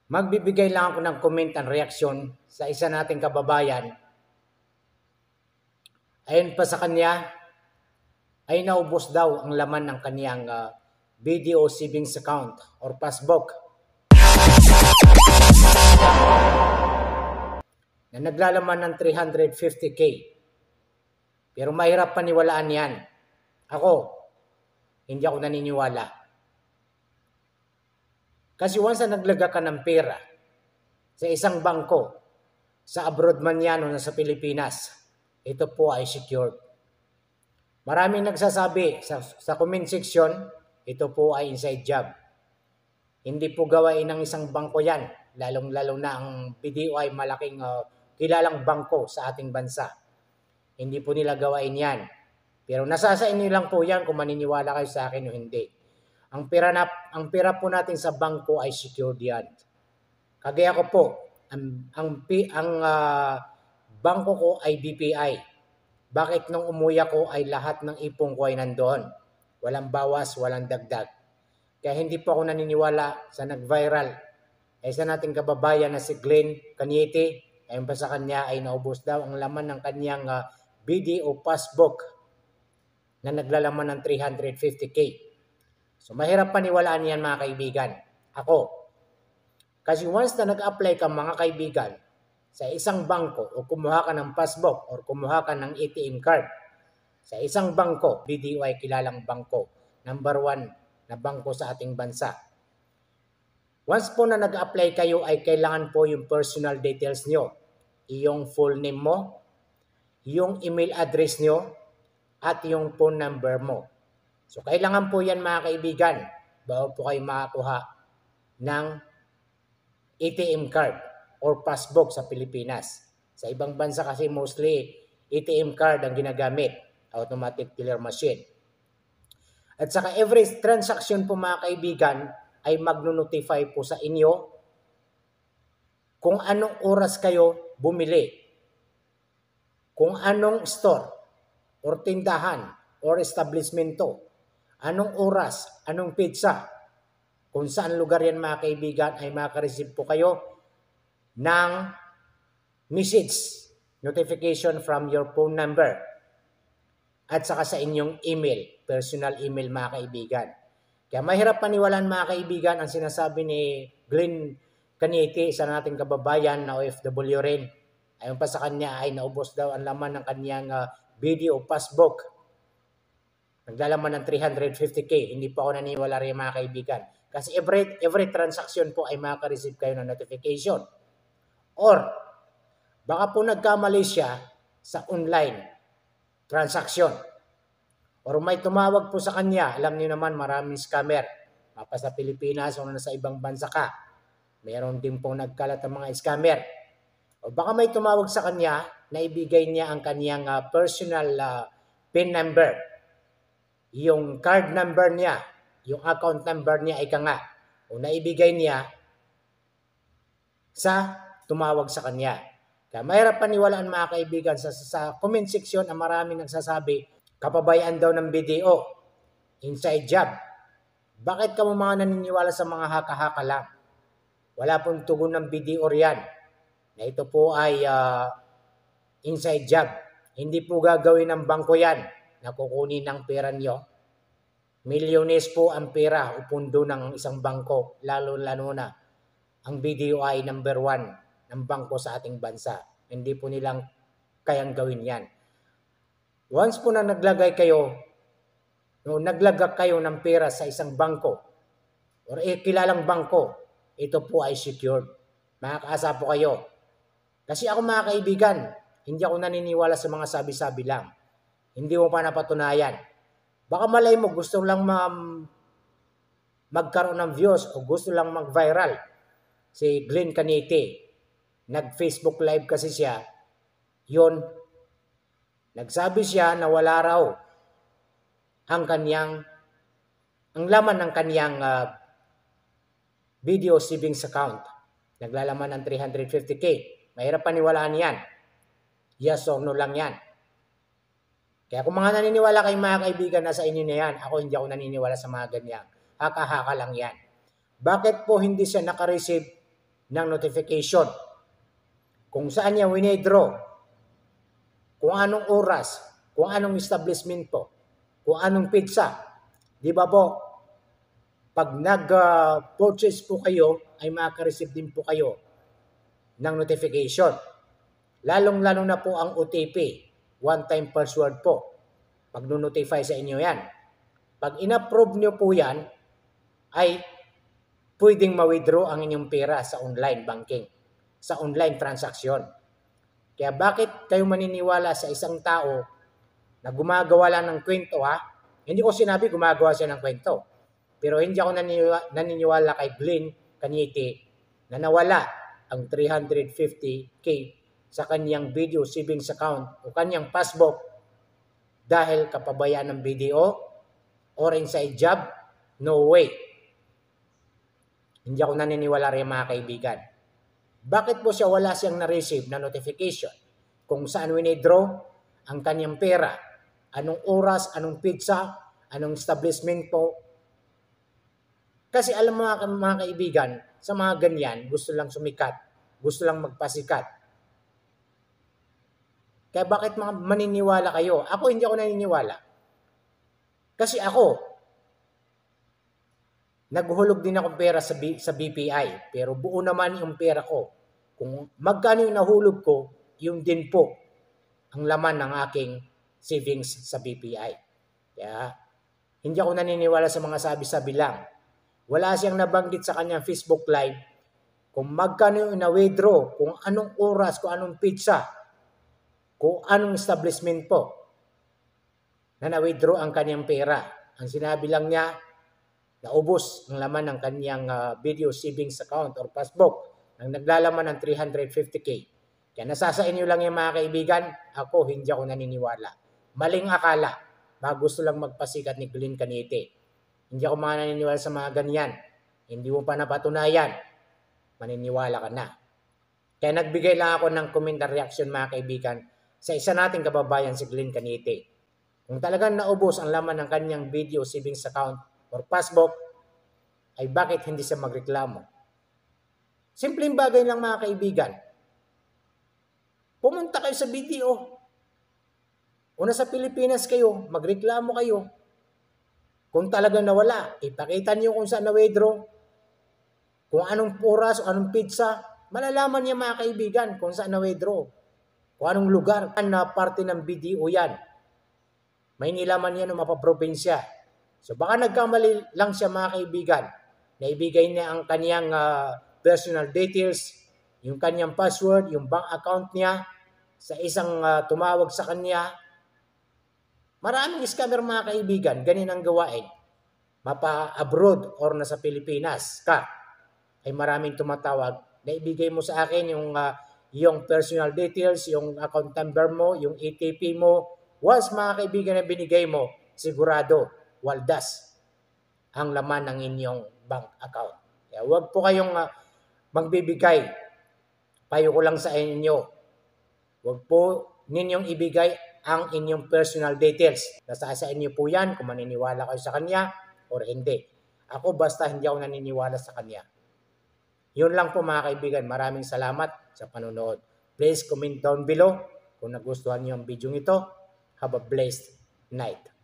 Magbibigay lang ako ng comment and reaksyon sa isa nating kababayan. Ayon pa sa kanya, ay naubos daw ang laman ng kaniyang BDO savings account or passbook na naglalaman ng 350k. Pero mahirap paniwalaan yan. Ako, hindi ako naniniwala. Kasi once na naglaga ka ng pera sa isang bangko, sa abroad man yan o sa Pilipinas, ito po ay secured. Maraming nagsasabi sa comment section, ito po ay inside job. Hindi po gawain ng isang bangko yan, lalong-lalo na ang BDO ay malaking kilalang bangko sa ating bansa. Hindi po nila gawain yan. Pero nasa sa inyo lang po yan kung maniniwala kayo sa akin o hindi. Ang pera po natin sa bangko ay secured yan. Kagaya ko po, ang bangko ko ay BPI. Bakit nung umuwi ako ay lahat ng ipong ko ay nandoon? Walang bawas, walang dagdag. Kaya hindi po ako naniniwala sa nag-viral. Isa nating kababayan na si Glenn Cañete, ayon pa sa kanya ay naubos daw ang laman ng kanyang BDO passbook na naglalaman ng 350k. So mahirap paniwalaan yan mga kaibigan. Ako. Kasi once na nag-apply ka mga kaibigan sa isang bangko o kumuha ka ng passbook o kumuha ka ng ATM card sa isang bangko, BDO ay kilalang bangko. Number 1 na bangko sa ating bansa. Once po na nag-apply kayo ay kailangan po yung personal details nyo. Iyong full name mo, yung email address nyo, at yung phone number mo. So kailangan po yan mga kaibigan bago po kayo makakuha ng ATM card or passbook sa Pilipinas. Sa ibang bansa kasi mostly ATM card ang ginagamit, automatic teller machine. At saka every transaction po mga kaibigan ay magno-notify po sa inyo kung anong oras kayo bumili, kung anong store or tindahan or establishmento, anong oras, anong pizza, kung saan lugar yan mga kaibigan ay makareceive po kayo ng message, notification from your phone number at saka sa inyong email, personal email mga kaibigan. Kaya mahirap paniwalaan mga kaibigan ang sinasabi ni Glenn Cañete, isa nating kababayan na OFW rin. Ayon pa sa kanya ay naubos daw ang laman ng kanyang BDO passbook. Naglalaman ng 350k. Hindi po ako naniniwala rin mga kaibigan. Kasi every transaction po ay makaka-receive kayo ng notification. Or, baka po nagkamali siya sa online transaction. Or may tumawag po sa kanya. Alam niyo naman maraming scammer. Mapa sa Pilipinas o nasa ibang bansa ka. Meron din pong nagkalat ng mga scammer. O baka may tumawag sa kanya na ibigay niya ang kanyang personal PIN number. Yung card number niya, yung account number niya ay nga. O naibigay niya sa tumawag sa kanya. Kaya mahirap paniwalaan mga kaibigan sa comment section ang maraming nagsasabi, kapabayaan daw ng BDO, inside job. Bakit ka mo mga naniniwala sa mga haka-haka lang? Wala pong tugon ng BDO riyan na ito po ay inside job. Hindi po gagawin ng bangko yan na kukunin ng pera nyo. Milyones po ang pera o pundo ng isang bangko, lalo-lalo na ang BDO ay number 1 ng bangko sa ating bansa. Hindi po nilang kayang gawin yan. Once po na naglagay kayo ng pera sa isang bangko or kilalang bangko, ito po ay secured. Makakaasa po kayo. Kasi ako mga kaibigan, hindi ako naniniwala sa mga sabi-sabi lang. Hindi mo pa napatunayan. Baka malay mo gusto lang magkaroon ng views o gusto lang mag-viral. Si Glenn Cañete, nag-Facebook live kasi siya. Yun, nagsabi siya na wala raw ang laman ng kanyang BDO savings account. Naglalaman ng 350k. Mahirap paniwalaan yan. Yes or no lang yan. Kaya kung mga naniniwala kayo mga kaibigan, nasa inyo na yan. Ako hindi ako naniniwala sa mga ganyan. Haka-haka lang yan. Bakit po hindi siya nakareceive ng notification. Kung saan niya winidraw, kung anong oras, kung anong establishment po, kung anong pizza. Di ba po, pag nag-purchase po kayo, ay makaka-receive din po kayo ng notification. Lalong-lalo na po ang OTP, one-time password po. Pag notify sa inyo yan. Pag in-approve nyo po yan, ay pwedeng ma-withdraw ang inyong pera sa online banking, sa online transaction. Kaya bakit kayo maniniwala sa isang tao na gumagawa lang ng kwento ha? Hindi ko sinabi gumagawa siya ng kwento. Pero hindi ako naniniwala kay Glenn Cañete na nawala ang 350k sa kanyang video savings account o kanyang passbook dahil kapabayaan ng video or inside job. No way. Hindi ako naniniwala rin mga kaibigan. Bakit po siya wala siyang na-receive na notification kung saan winidraw ang kanyang pera? Anong oras, anong pizza, anong establishment po? Kasi alam mo mga kaibigan, sa mga ganyan, gusto lang sumikat, gusto lang magpasikat. Kaya bakit maniniwala kayo? Ako hindi ako naniniwala. Kasi ako, naghulog din akong pera sa BPI, pero buo naman yung pera ko. Kung magkano yung nahulog ko, yung din po ang laman ng aking savings sa BPI. Kaya hindi ako naniniwala sa mga sabi-sabi lang. Wala siyang nabanggit sa kanyang Facebook Live kung magkano yung na-withdraw, kung anong oras, kung anong pizza, kung anong establishment po na na-withdraw ang kanyang pera. Ang sinabi lang niya, naubos ang laman ng kanyang video savings account or passbook nang naglalaman ng 350k. Kaya nasa sa inyo lang yung mga kaibigan, ako hindi ako naniniwala. Maling akala, gusto lang magpasikat ni Glenn Cañete. Hindi ako naniniwala sa mga ganyan. Hindi mo pa napatunayan, maniniwala ka na. Kaya nagbigay lang ako ng comment and reaction mga kaibigan sa isa nating kababayan si Glenn Cañete. Kung talagang naubos ang laman ng kanyang video savings account or passbook, ay bakit hindi siya magreklamo? Simpleng bagay lang mga kaibigan. Pumunta kayo sa BDO. Una sa Pilipinas kayo, magreklamo kayo. Kung talagang nawala, ipakita niyo kung saan na-withdraw, kung anong oras o anong pizza, malalaman niya mga kaibigan kung saan na-withdraw, kung anong lugar na parte ng BDO yan. May nilaman yan ng mapaprobinsya. So baka nagkamali lang siya mga kaibigan, na ibigay niya ang kanyang personal details, yung kanyang password, yung bank account niya, sa isang tumawag sa kanya. Maraming scammer mga kaibigan, ganin ang gawain. Mapa-abroad or nasa Pilipinas ka, ay maraming tumatawag na ibigay mo sa akin yung personal details, yung account number mo, yung ATP mo. Once mga kaibigan na binigay mo, sigurado, waldas ang laman ng inyong bank account. Kaya huwag po kayong magbibigay. Payo ko lang sa inyo. Huwag po ninyong ibigay ang inyong personal details. Nasa sa inyo po yan kung maniniwala kayo sa kanya or hindi. Ako basta hindi ako naniniwala sa kanya. Yun lang po mga kaibigan. Maraming salamat sa panonood. Please comment down below kung nagustuhan niyo ang video ito. Have a blessed night.